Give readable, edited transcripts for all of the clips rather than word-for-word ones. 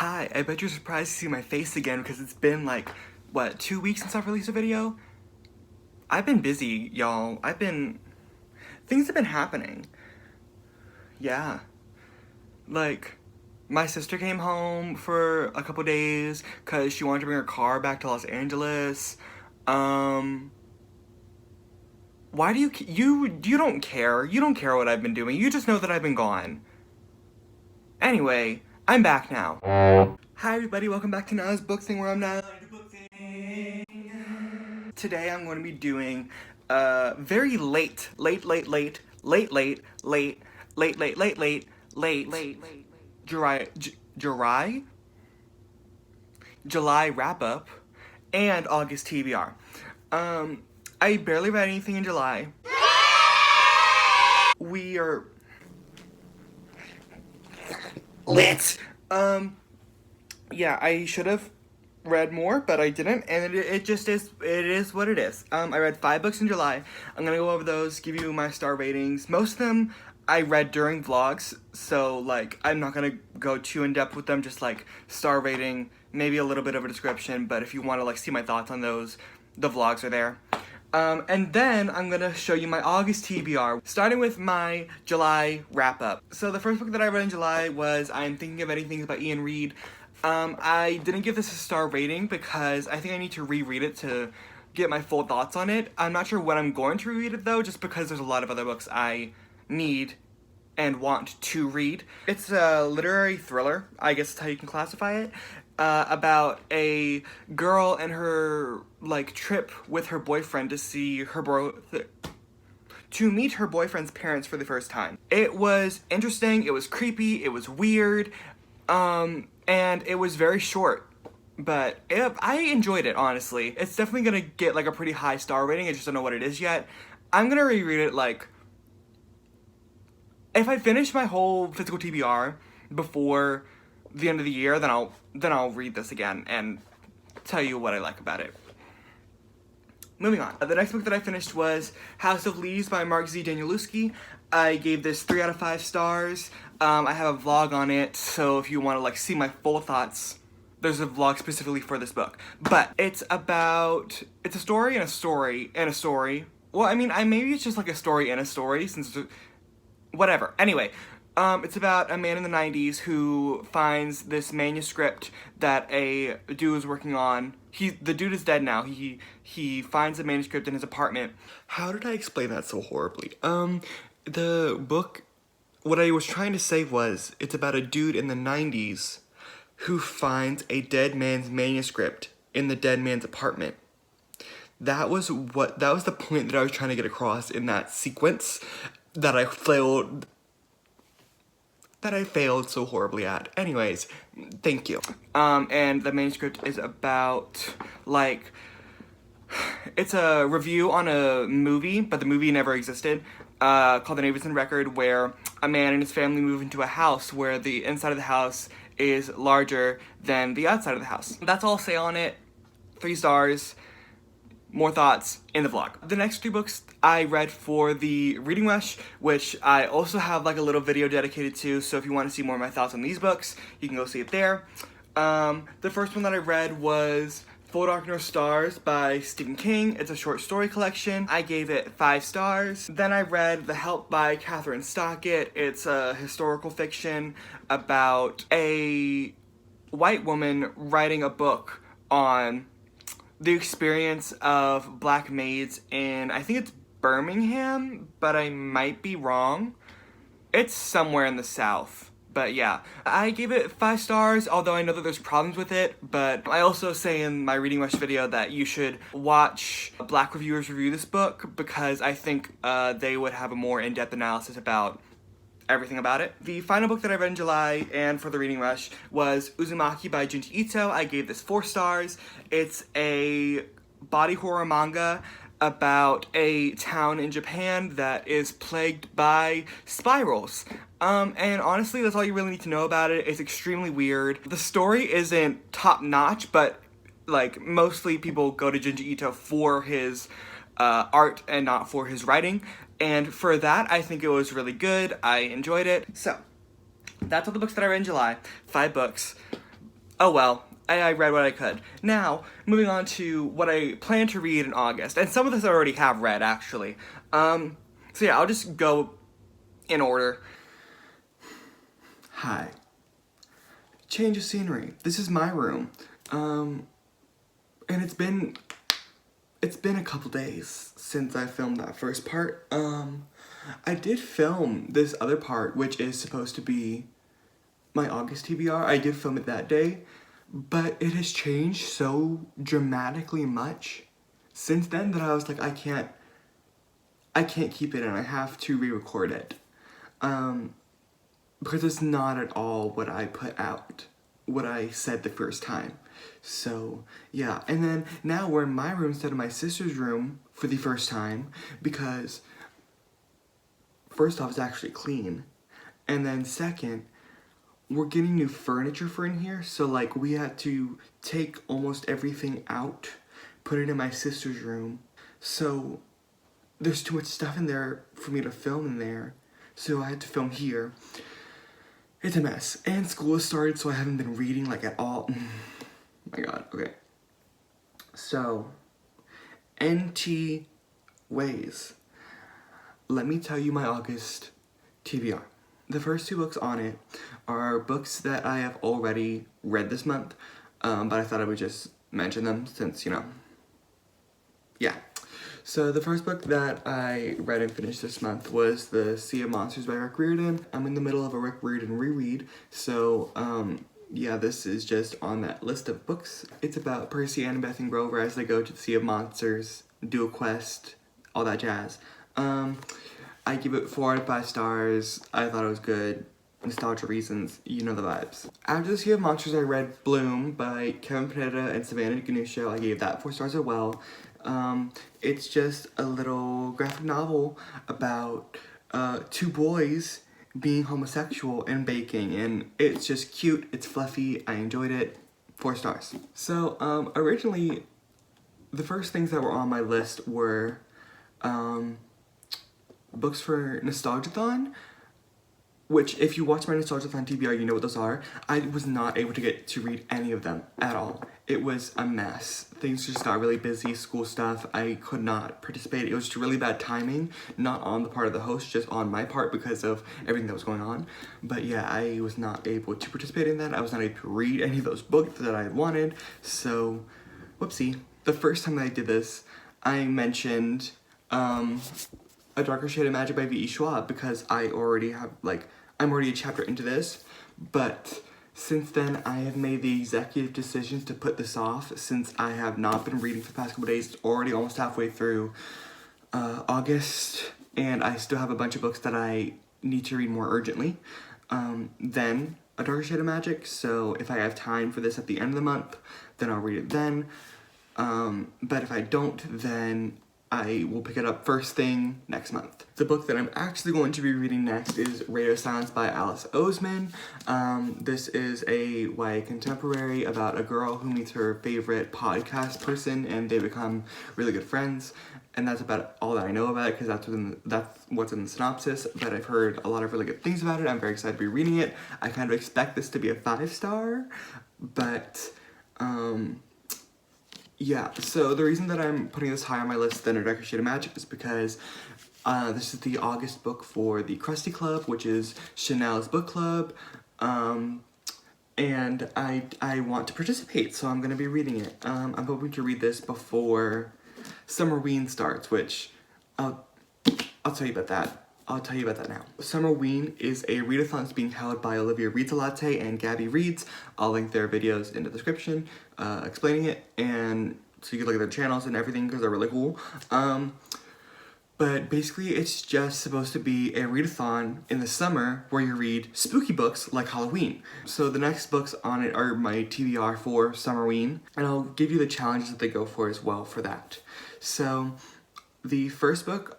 Hi, I bet you're surprised to see my face again because it's been like, what, 2 weeks since I've released a video? I've been busy, y'all. Things have been happening. Yeah. Like, my sister came home for a couple days because she wanted to bring her car back to Los Angeles. Why do you don't care. You don't care what I've been doing. You just know that I've been gone. Anyway, I'm back now. Hi everybody, welcome back to Na's Book Thing, where I'm now into Book Thing. Today I'm going to be doing very late July wrap up and August TBR. I barely read anything in July. We are lit. Yeah, I should have read more, but I didn't, and it just is, it is what it is. I read 5 books in July. I'm gonna go over those, give you my star ratings. Most of them I read during vlogs, so, like, I'm not gonna go too in-depth with them, just, like, star rating, maybe a little bit of a description, but if you want to, like, see my thoughts on those, the vlogs are there. And then I'm gonna show you my August TBR, starting with my July wrap-up. So the first book that I read in July was I'm Thinking of Anything by Ian Reid. I didn't give this a star rating because I think I need to reread it to get my full thoughts on it. I'm not sure when I'm going to reread it though, just because there's a lot of other books I need and want to read. It's a literary thriller, I guess that's how you can classify it, about a girl and her, like, trip with her boyfriend to see her to meet her boyfriend's parents for the first time. It was interesting, it was creepy, it was weird, and it was very short, but I enjoyed it, honestly. It's definitely gonna get, like, a pretty high star rating, I just don't know what it is yet. I'm gonna reread it, like, if I finish my whole physical TBR before the end of the year, then I'll read this again and tell you what I like about it. Moving on. The next book that I finished was House of Leaves by Mark Z. Danielewski. I gave this 3 out of 5 stars. I have a vlog on it, so if you want to, like, see my full thoughts, there's a vlog specifically for this book. But it's a story and a story and a story. Well, I mean, maybe it's just like a story and a story, since whatever. Anyway, it's about a man in the 90s who finds this manuscript that a dude was working on. The dude is dead now. He finds a manuscript in his apartment. How did I explain that so horribly? The book, what I was trying to say was, it's about a dude in the 90s who finds a dead man's manuscript in the dead man's apartment. That was the point that I was trying to get across in that sequence that I failed so horribly at. Anyways, thank you. And the manuscript is about, like, it's a review on a movie, but the movie never existed, called The Naverson Record, where a man and his family move into a house where the inside of the house is larger than the outside of the house. That's all I'll say on it. 3 stars. More thoughts in the vlog. The next 3 books I read for the reading rush, which I also have, like, a little video dedicated to, so if you want to see more of my thoughts on these books, you can go see it there. The first one that I read was Full Dark North Stars by Stephen King. It's a short story collection. I gave it 5 stars. Then I read The Help by Catherine Stockett. It's a historical fiction about a white woman writing a book on the experience of black maids in, I think it's Birmingham, but I might be wrong. It's somewhere in the South. But yeah, I gave it 5 stars, although I know that there's problems with it, but I also say in my Reading Rush video that you should watch black reviewers review this book, because I think they would have a more in-depth analysis about everything about it. The final book that I read in July and for the Reading Rush was Uzumaki by Junji Ito. I gave this 4 stars. It's a body horror manga about a town in Japan that is plagued by spirals. And honestly, that's all you really need to know about it. It's extremely weird. The story isn't top-notch, but, like, mostly people go to Junji Ito for his art and not for his writing. And for that, I think it was really good. I enjoyed it. So, that's all the books that I read in July. 5 books. Oh well, I read what I could. Now, moving on to what I plan to read in August, and some of this I already have read, actually. So yeah, I'll just go in order. Hi. Change of scenery. This is my room. And it's been a couple days since I filmed that first part. I did film this other part, which is supposed to be my August TBR. I did film it that day, but it has changed so dramatically much since then that I was like, I can't keep it and I have to re-record it. Because it's not at all what I put out, what I said the first time. So, yeah. And then now we're in my room instead of my sister's room for the first time because, first off, it's actually clean. And then second, we're getting new furniture for in here. So, like, we had to take almost everything out, put it in my sister's room. So, there's too much stuff in there for me to film in there. So I had to film here. It's a mess. And school has started, so I haven't been reading, like, at all. My god, okay. So, NT Ways. Let me tell you my August TBR. The first two books on it are books that I have already read this month, but I thought I would just mention them since, yeah. So the first book that I read and finished this month was The Sea of Monsters by Rick Riordan. I'm in the middle of a Rick Riordan reread, so yeah, this is just on that list of books. It's about Percy, Annabeth, and Grover as they go to the Sea of Monsters, do a quest, all that jazz. I give it 4 out of 5 stars. I thought it was good. Nostalgia reasons, you know the vibes. After the Sea of Monsters, I read Bloom by Kevin Panetta and Savannah Ganuccio. I gave that 4 stars as well. It's just a little graphic novel about 2 boys being homosexual and baking, and it's just cute, it's fluffy, I enjoyed it, 4 stars. So, originally, the first things that were on my list were, books for Nostalgiathon, which, if you watch my Nostalgiathon TBR, you know what those are. I was not able to get to read any of them at all. It was a mess. Things just got really busy, school stuff. I could not participate. It was just really bad timing, not on the part of the host, just on my part because of everything that was going on. But yeah, I was not able to participate in that. I was not able to read any of those books that I wanted. So, whoopsie. The first time that I did this, I mentioned A Darker Shade of Magic by V.E. Schwab because I already have, I'm already a chapter into this, but since then I have made the executive decisions to put this off since I have not been reading for the past couple days. It's already almost halfway through August, and I still have a bunch of books that I need to read more urgently than A Darker Shade of Magic, so if I have time for this at the end of the month, then I'll read it then. But if I don't, then I will pick it up first thing next month. The book that I'm actually going to be reading next is Radio Silence by Alice Oseman. This is a YA contemporary about a girl who meets her favorite podcast person and they become really good friends. And that's about all that I know about it because that's what's in the synopsis, but I've heard a lot of really good things about it. I'm very excited to be reading it. I kind of expect this to be a 5-star, but yeah, so the reason that I'm putting this high on my list than A Darker Shade of Magic is because this is the August book for the Krusty Club, which is Chanel's book club, and I want to participate, so I'm going to be reading it. I'm hoping to read this before summerween starts, which I'll tell you about that. I'll tell you about that now. Summerween is a readathon that's being held by Olivia Reads a Latte and Gabby Reads. I'll link their videos in the description explaining it, and so you can look at their channels and everything because they're really cool. But basically it's just supposed to be a readathon in the summer where you read spooky books like Halloween. So the next books on it are my TBR for Summerween, and I'll give you the challenges that they go for as well for that. So the first book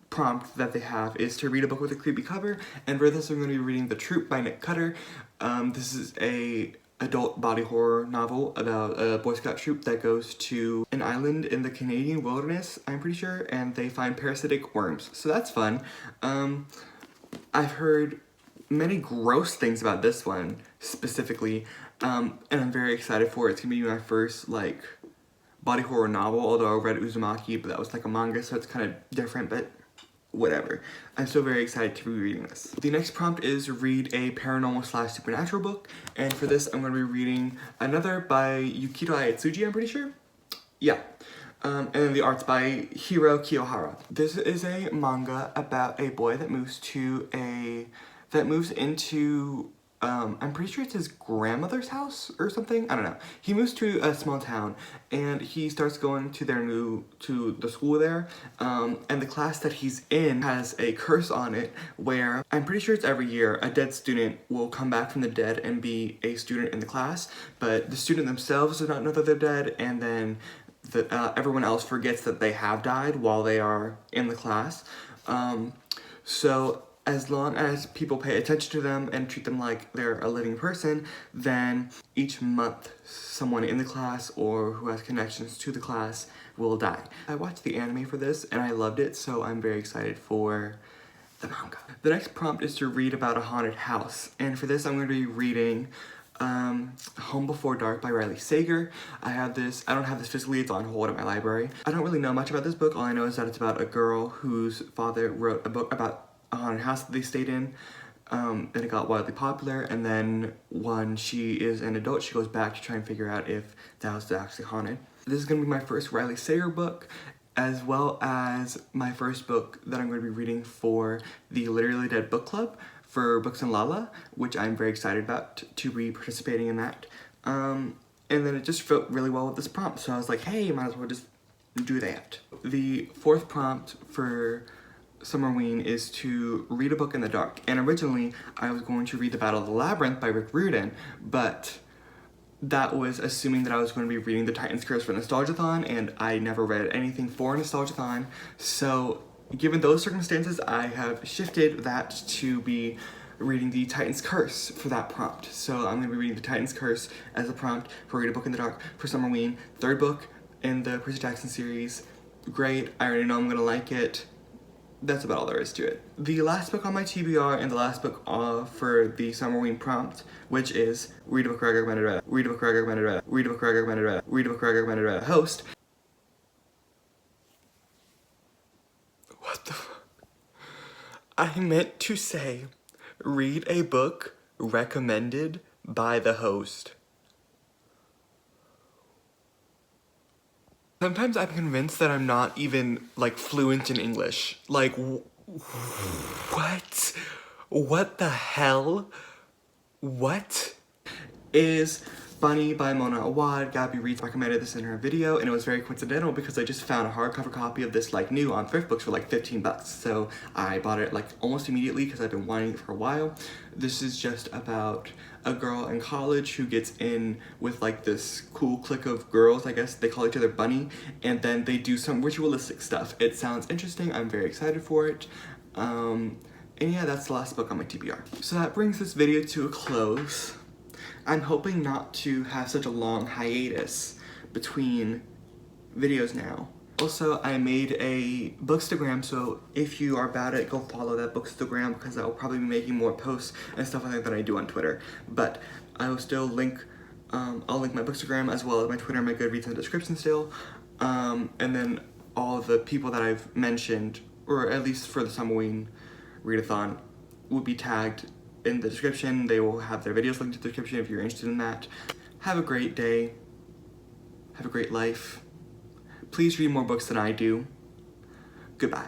prompt that they have is to read a book with a creepy cover, and for this I'm going to be reading The Troop by Nick Cutter. This is a adult body horror novel about a Boy Scout troop that goes to an island in the Canadian wilderness, I'm pretty sure, and they find parasitic worms. So that's fun. I've heard many gross things about this one specifically, and I'm very excited for it. It's gonna be my first like body horror novel, although I read Uzumaki, but that was like a manga, so it's kind of different, but whatever. I'm still very excited to be reading this. The next prompt is read a paranormal / supernatural book, and for this I'm going to be reading another by Yukito Ayatsuji, I'm pretty sure. Yeah. And then the art's by Hiro Kiyohara. This is a manga about a boy that moves into I'm pretty sure it's his grandmother's house or something. I don't know. He moves to a small town and he starts going to the school there. And the class that he's in has a curse on it where I'm pretty sure it's every year a dead student will come back from the dead and be a student in the class, but the student themselves do not know that they're dead, and then everyone else forgets that they have died while they are in the class. So as long as people pay attention to them and treat them like they're a living person, then each month someone in the class or who has connections to the class will die. I watched the anime for this and I loved it, so I'm very excited for the manga. The next prompt is to read about a haunted house, and for this I'm going to be reading Home Before Dark by Riley Sager. I don't have this physically, it's on hold at my library. I don't really know much about this book. All I know is that it's about a girl whose father wrote a book about a haunted house that they stayed in. Then it got wildly popular, and then when she is an adult, she goes back to try and figure out if the house is actually haunted. This is going to be my first Riley Sager book, as well as my first book that I'm going to be reading for the Literally Dead Book Club for Books and Lala, which I'm very excited about to be participating in that. And then it just felt really well with this prompt, so I was like, hey, might as well just do that. The fourth prompt for Summerween is to read a book in the dark, and originally I was going to read The Battle of the Labyrinth by Rick Riordan, but that was assuming that I was going to be reading The Titan's Curse for Nostalgiathon, and I never read anything for Nostalgiathon, so given those circumstances, I have shifted that to be reading The Titan's Curse for that prompt. So I'm going to be reading The Titan's Curse as a prompt for Read a Book in the Dark for Summerween. Third book in the Percy Jackson series. Great, I already know I'm going to like it. That's about all there is to it. The last book on my TBR and the last book for the Summerween prompt, which is Read a Book I Recommended, Read a Book I Recommended, Read a Book I Recommended, Read a Book I Recommended, host. What the fuck? I meant to say, read a book recommended by the host. Sometimes I'm convinced that I'm not even, like, fluent in English. Like, what? What the hell? What? Is Bunny by Mona Awad. Gabby Reeds recommended this in her video, and it was very coincidental because I just found a hardcover copy of this like new on thrift books for like 15 bucks. So I bought it like almost immediately because I've been wanting it for a while. This is just about a girl in college who gets in with like this cool clique of girls, I guess they call each other Bunny, and then they do some ritualistic stuff. It sounds interesting, I'm very excited for it. And yeah, that's the last book on my TBR. So that brings this video to a close. I'm hoping not to have such a long hiatus between videos now. Also, I made a Bookstagram, so if you are about it, go follow that Bookstagram because I will probably be making more posts and stuff like that than I do on Twitter. But I will still link, I'll link my Bookstagram as well as my Twitter and my Goodreads in the description still. And then all of the people that I've mentioned, or at least for the Summerween readathon, will be tagged in the description. They will have their videos linked in the description if you're interested in that. Have a great day. Have a great life. Please read more books than I do. Goodbye.